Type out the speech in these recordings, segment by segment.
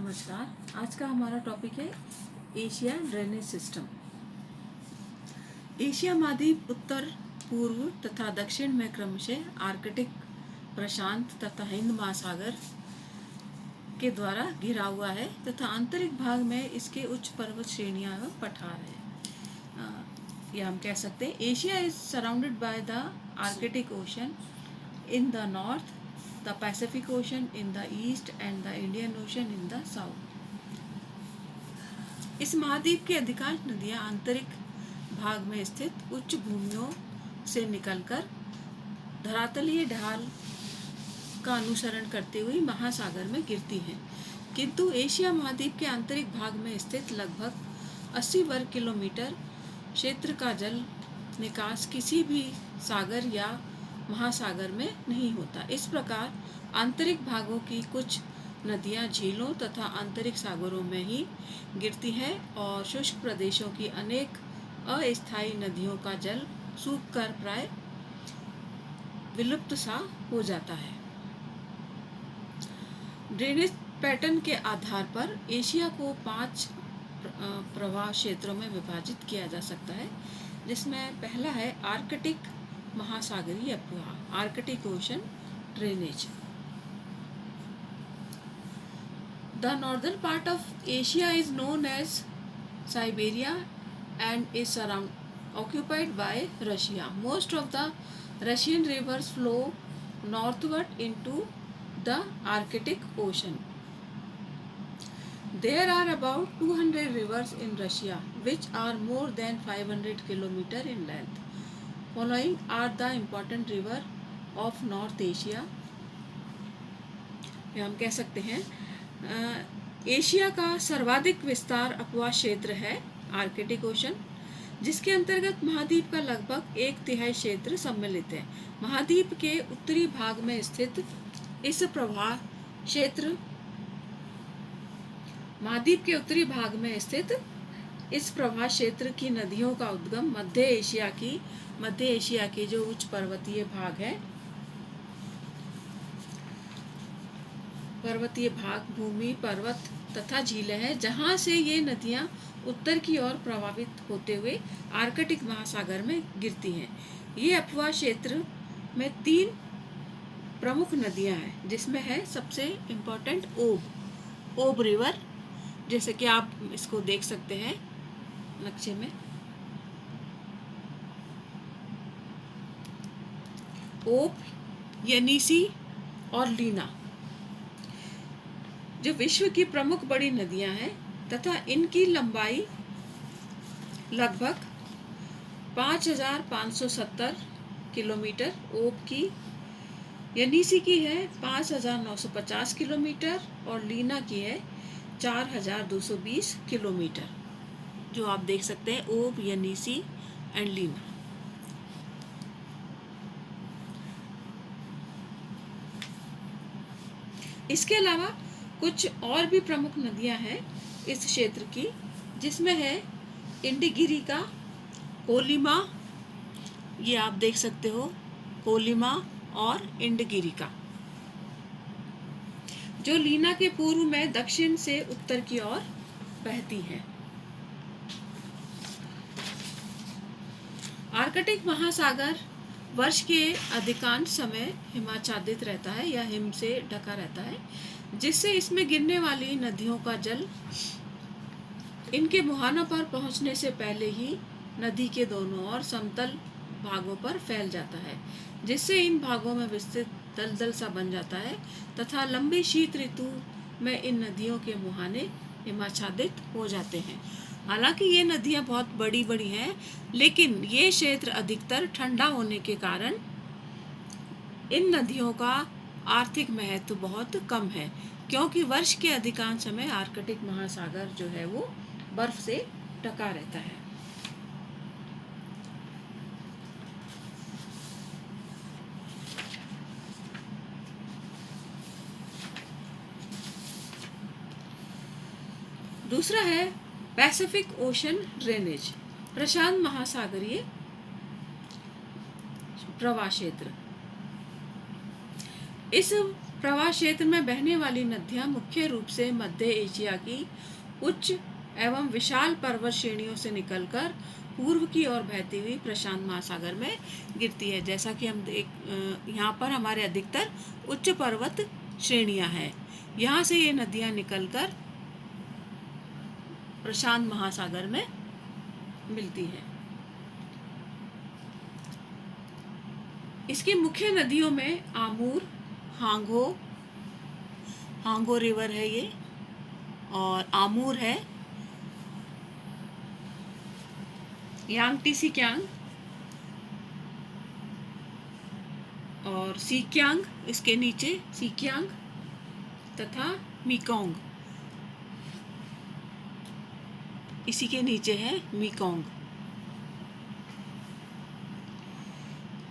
नमस्कार। आज का हमारा टॉपिक है एशिया ड्रेनेज सिस्टम। एशिया महाद्वीप उत्तर, पूर्व तथा दक्षिण में क्रमशः आर्कटिक, प्रशांत तथा हिंद महासागर के द्वारा घिरा हुआ है तथा आंतरिक भाग में इसके उच्च पर्वत श्रेणियां व पठार है। या हम कह सकते हैं Asia is surrounded by the Arctic ocean in the north, the Pacific Ocean in the east and the Indian Ocean in the south। इस महाद्वीप की अधिकांश नदियां आंतरिक भाग में स्थित उच्च भूमियों से निकलकर धरातलीय ढाल का अनुसरण करते हुए महासागर में गिरती हैं, किंतु एशिया महाद्वीप के आंतरिक भाग में स्थित लगभग 80 वर्ग किलोमीटर क्षेत्र का जल निकास किसी भी सागर या महासागर में नहीं होता। इस प्रकार आंतरिक भागों की कुछ नदियां झीलों तथा आंतरिक सागरों में ही गिरती हैं और शुष्क प्रदेशों की अनेक अस्थायी नदियों का जल सूखकर प्राय विलुप्त सा हो जाता है। ड्रेनेज पैटर्न के आधार पर एशिया को 5 प्रवाह क्षेत्रों में विभाजित किया जा सकता है, जिसमें पहला है आर्कटिक महासागरीय प्रवाह, Arctic ocean drainage. The northern part of Asia is known as Siberia and is occupied by Russia. Most of the Russian rivers flow northward into the Arctic Ocean. There are about 200 rivers in Russia, which are more than 500 kilometers in length. Following are the important river of North Asia। हम कह सकते हैं Asia का सर्वाधिक विस्तार अपवाह क्षेत्र है आर्कटिक ओशन, जिसके अंतर्गत महाद्वीप का लगभग 1/3 क्षेत्र सम्मिलित है। महाद्वीप के उत्तरी भाग में स्थित इस प्रवाह क्षेत्र महाद्वीप के उत्तरी भाग में स्थित इस प्रवाह क्षेत्र की नदियों का उद्गम मध्य एशिया के जो उच्च पर्वतीय भाग है, पर्वतीय भाग, भूमि, पर्वत तथा झीलें हैं, जहां से ये नदियां उत्तर की ओर प्रवाहित होते हुए आर्कटिक महासागर में गिरती हैं। ये अपवाह क्षेत्र में 3 प्रमुख नदियां हैं, जिसमें है सबसे इम्पोर्टेंट ओब रिवर, जैसे कि आप इसको देख सकते हैं नक्शे में। ओब, येनिसी और लीना जो विश्व की प्रमुख बड़ी नदियां हैं तथा इनकी लंबाई लगभग 5570 किलोमीटर ओब की, येनिसी की है 5950 किलोमीटर और लीना की है 4220 किलोमीटर, जो आप देख सकते हैं ओब, येनिसी एंड लीना। इसके अलावा कुछ और भी प्रमुख नदियां हैं इस क्षेत्र की, जिसमें है इंडिगिरिका, कोलिमा, ये आप देख सकते हो कोलिमा और इंडिगिरिका, जो लीना के पूर्व में दक्षिण से उत्तर की ओर बहती है। आर्कटिक महासागर वर्ष के अधिकांश समय हिमाच्छादित रहता है या हिम से ढका रहता है, जिससे इसमें गिरने वाली नदियों का जल इनके मुहानों पर पहुंचने से पहले ही नदी के दोनों ओर समतल भागों पर फैल जाता है, जिससे इन भागों में विस्तृत दलदल सा बन जाता है तथा लंबी शीत ऋतु में इन नदियों के मुहाने हिमाच्छादित हो जाते हैं। हालांकि ये नदियां बहुत बड़ी बड़ी हैं, लेकिन ये क्षेत्र अधिकतर ठंडा होने के कारण इन नदियों का आर्थिक महत्व बहुत कम है, क्योंकि वर्ष के अधिकांश समय आर्कटिक महासागर जो है वो बर्फ से ढका रहता है। दूसरा है पैसिफिक ओशन ड्रेनेज, प्रशांत महासागरीय प्रवाह क्षेत्र। इस प्रवाह क्षेत्र में बहने वाली नदियां मुख्य रूप से मध्य एशिया की उच्च एवं विशाल पर्वत श्रेणियों से निकलकर पूर्व की ओर बहती हुई प्रशांत महासागर में गिरती है। जैसा कि हम यहाँ पर हमारे अधिकतर उच्च पर्वत श्रेणियां हैं, यहाँ से ये नदियां निकलकर प्रशांत महासागर में मिलती है। इसकी मुख्य नदियों में आमूर, हांगो रिवर है ये, और आमूर है, यांगटीसी-कियांग और सीकियांग, इसके नीचे सीकियांग तथा मेकोंग, इसी के नीचे है मेकोंग।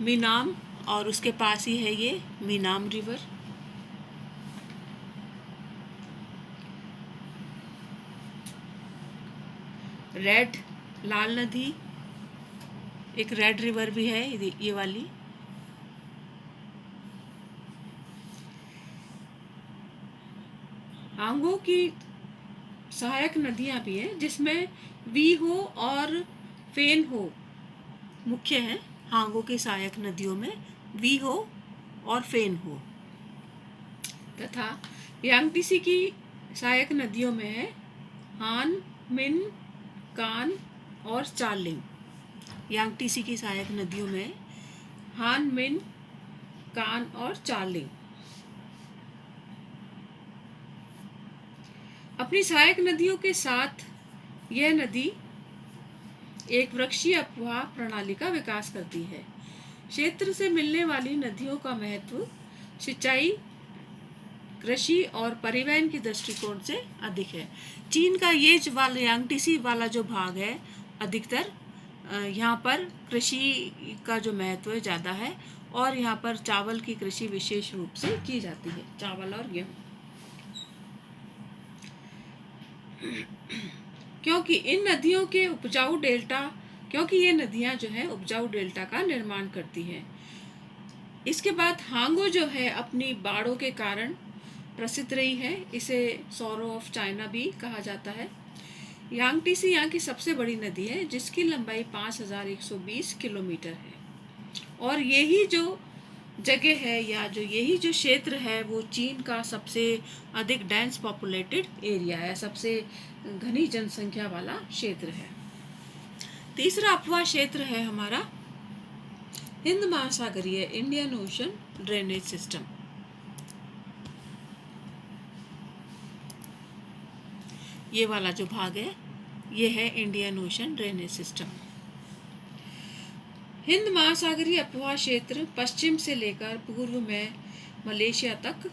मीनाम, और उसके पास ही है ये मीनाम रिवर। रेड, लाल नदी, एक रेड रिवर भी है ये वाली। हांगो की सहायक नदियां भी हैं, जिसमें वी हो और फेन हो मुख्य हैं। हांगो की सहायक नदियों में वी हो और फेन हो, तथा यांगटीसी की सहायक नदियों में है हान, मिन, कान और चार्लिंग। यांगटीसी की सहायक नदियों में हान, मिन, कान और चार्लिंग। अपनी सहायक नदियों के साथ यह नदी एक वृक्षीय अपवाह प्रणाली का विकास करती है। क्षेत्र से मिलने वाली नदियों का महत्व सिंचाई, कृषि और परिवहन की दृष्टिकोण से अधिक है। चीन का ये वाला यांगटीसी वाला जो भाग है, अधिकतर यहाँ पर कृषि का जो महत्व है ज़्यादा है, और यहाँ पर चावल की कृषि विशेष रूप से की जाती है, चावल और गेहूँ। क्योंकि इन नदियों के उपजाऊ डेल्टा, क्योंकि ये नदियाँ जो है उपजाऊ डेल्टा का निर्माण करती हैं। इसके बाद हांगो जो है अपनी बाढ़ों के कारण प्रसिद्ध रही है, इसे सौरो ऑफ चाइना भी कहा जाता है। यांगटीसी यहाँ की सबसे बड़ी नदी है, जिसकी लंबाई 5120 किलोमीटर है, और यही जो जगह है या जो यही जो क्षेत्र है वो चीन का सबसे अधिक डेंस पॉपुलेटेड एरिया है, सबसे घनी जनसंख्या वाला क्षेत्र है। तीसरा अपवाह क्षेत्र है हमारा हिंद महासागरीय, इंडियन ओशन ड्रेनेज सिस्टम। ये वाला जो भाग है ये है Indian ocean drainage system. Hind महासागरीय अपवाह क्षेत्र पश्चिम से लेकर पूर्व में मलेशिया तक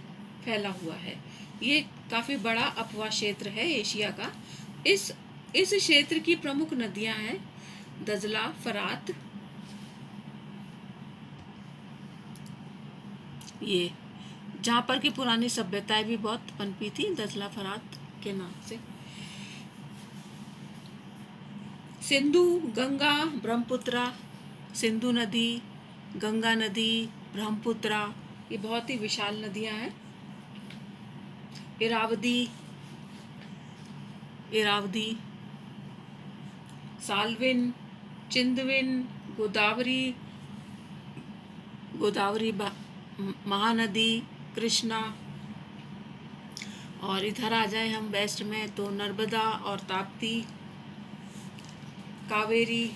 फैला हुआ है। ये काफ़ी बड़ा अपवाह क्षेत्र है एशिया का। इस क्षेत्र की प्रमुख नदियां हैं दजला, फरात, ये जहाँ पर की पुरानी सभ्यताएं भी बहुत पनपी थी, दजला फरात के नाम से। सिंधु, गंगा, ब्रह्मपुत्रा, सिंधु नदी, गंगा नदी, ब्रह्मपुत्रा, ये बहुत ही विशाल नदियां हैं। इरावदी, साल्विन, चिंदविन, गोदावरी महानदी, कृष्णा, और इधर आ जाए हम वेस्ट में तो नर्मदा और ताप्ती, कावेरी।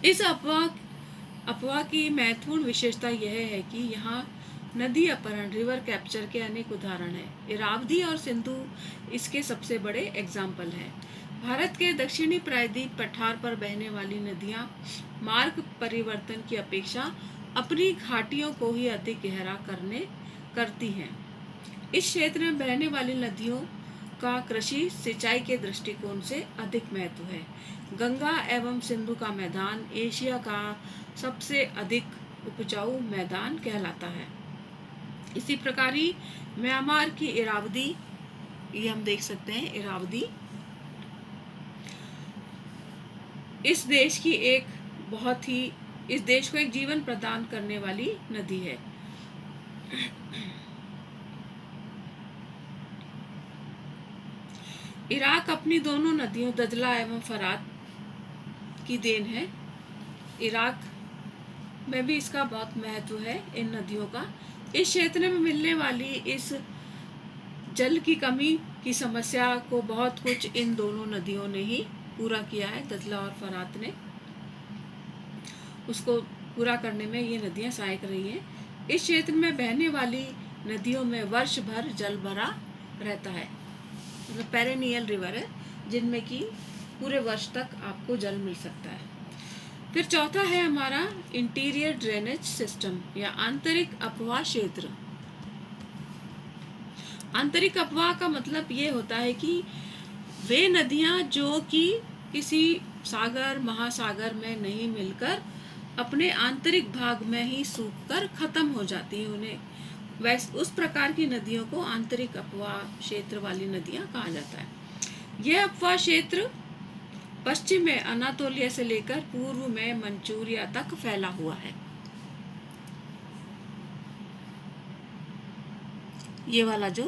इस अपवाह की महत्वपूर्ण विशेषता यह है कि यहाँ नदी अपहरण, रिवर कैप्चर के अनेक उदाहरण हैं। इरावदी और सिंधु इसके सबसे बड़े एग्जाम्पल हैं। भारत के दक्षिणी प्रायद्वीप पठार पर बहने वाली नदियाँ मार्ग परिवर्तन की अपेक्षा अपनी घाटियों को ही अधिक गहरा करती हैं। इस क्षेत्र में बहने वाली नदियों का कृषि सिंचाई के दृष्टिकोण से अधिक महत्व है। गंगा एवं सिंधु का मैदान एशिया का सबसे अधिक उपजाऊ मैदान कहलाता है। इसी प्रकार ही म्यांमार की इरावदी, ये हम देख सकते हैं इरावदी, इस देश की एक बहुत ही इस देश को एक जीवन प्रदान करने वाली नदी है। इराक अपनी दोनों नदियों दजला एवं फरात की देन है। इराक में भी इसका बहुत महत्व है इन नदियों का। इस क्षेत्र में मिलने वाली इस जल की कमी की समस्या को बहुत कुछ इन दोनों नदियों ने ही पूरा किया है। दजला और फरात ने उसको पूरा करने में ये नदियां सहायक रही हैं। इस क्षेत्र में बहने वाली नदियों में वर्ष भर जल भरा रहता है, मतलब पेरेनियल रिवर है जिनमें कि पूरे वर्ष तक आपको जल मिल सकता है। फिर चौथा है हमारा इंटीरियर ड्रेनेज सिस्टम या आंतरिक अपवाह क्षेत्र। आंतरिक अपवाह का मतलब ये होता है कि वे नदियां जो कि किसी सागर महासागर में नहीं मिलकर अपने आंतरिक भाग में ही सूखकर खत्म हो जाती है, उन्हें उस प्रकार की नदियों को आंतरिक अपवाह क्षेत्र वाली नदियां कहा जाता है। यह अपवाह क्षेत्र पश्चिम में अनातोलिया से लेकर पूर्व में मंचूरिया तक फैला हुआ है। ये वाला जो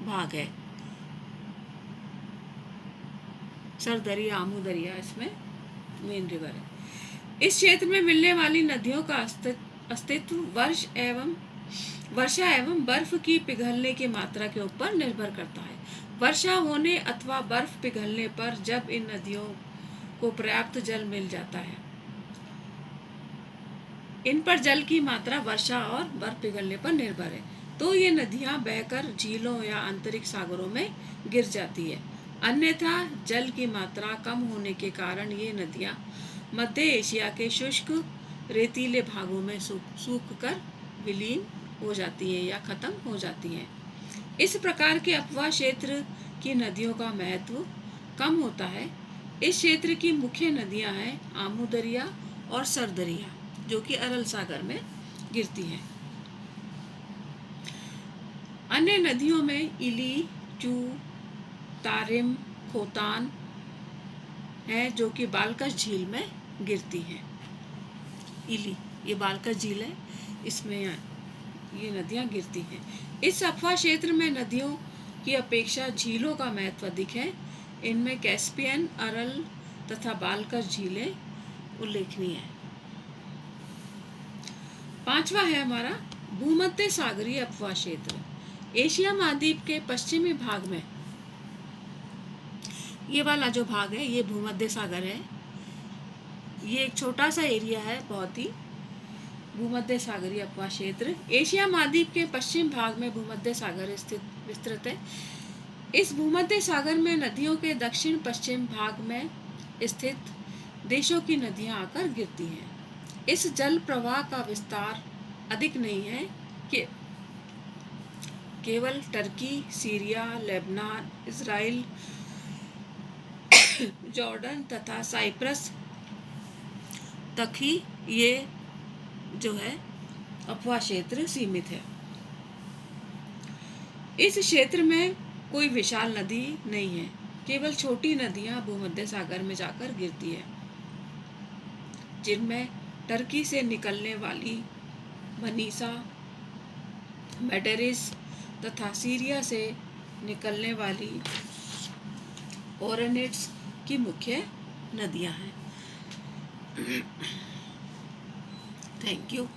भाग है, सरदरिया आमू दरिया इसमें मेन रिवर है। इस क्षेत्र में मिलने वाली नदियों का अस्तित्व वर्षा एवं बर्फ की पिघलने की मात्रा के ऊपर निर्भर करता है। वर्षा होने अथवा बर्फ पिघलने पर जब इन नदियों को पर्याप्त जल मिल जाता है, इन पर जल की मात्रा वर्षा और बर्फ पिघलने पर निर्भर है, तो ये नदियां बहकर झीलों या आंतरिक सागरों में गिर जाती है। अन्यथा जल की मात्रा कम होने के कारण ये नदियां मध्य एशिया के शुष्क रेतीले भागों में सूख कर विलीन हो जाती हैं या खत्म हो जाती हैं। इस प्रकार के अपवाह क्षेत्र की नदियों का महत्व कम होता है। इस क्षेत्र की मुख्य नदियां हैं आमू दरिया और सरदरिया, जो कि अरल सागर में गिरती हैं। अन्य नदियों में इली, चू, तारिम, खोतान है जो कि बालकश झील में गिरती हैं। इली ये बालकश झील है, इसमें ये नदियां गिरती हैं। इस अपवाह क्षेत्र में नदियों की अपेक्षा झीलों का महत्व अधिक है। इनमें कैस्पियन, अरल तथा बालकश झीलें उल्लेखनीय हैं। पांचवा है हमारा भूमध्य सागरीय अपवाह क्षेत्र। एशिया महाद्वीप के पश्चिमी भाग में ये वाला जो भाग है ये भूमध्य सागर है। ये एक छोटा सा एरिया है, बहुत ही भूमध्य सागरीय अपवाह क्षेत्र। एशिया महाद्वीप के पश्चिम भाग में भूमध्य सागर स्थित विस्तृत है। इस भूमध्य सागर में नदियों के दक्षिण पश्चिम भाग में स्थित देशों की नदियां आकर गिरती हैं। इस जल प्रवाह का विस्तार अधिक नहीं है कि केवल Turkey, Syria, Lebanon, Israel, Jordan तथा साइप्रस तक ही ये जो है अपवाह क्षेत्र सीमित है। इस क्षेत्र में कोई विशाल नदी नहीं है, केवल छोटी नदियां भूमध्य सागर में जाकर गिरती है, जिनमें टर्की से निकलने वाली मनीसा, मेडेरिस तथा सीरिया से निकलने वाली ओरेनेट्स की मुख्य नदियां हैं। Thank you.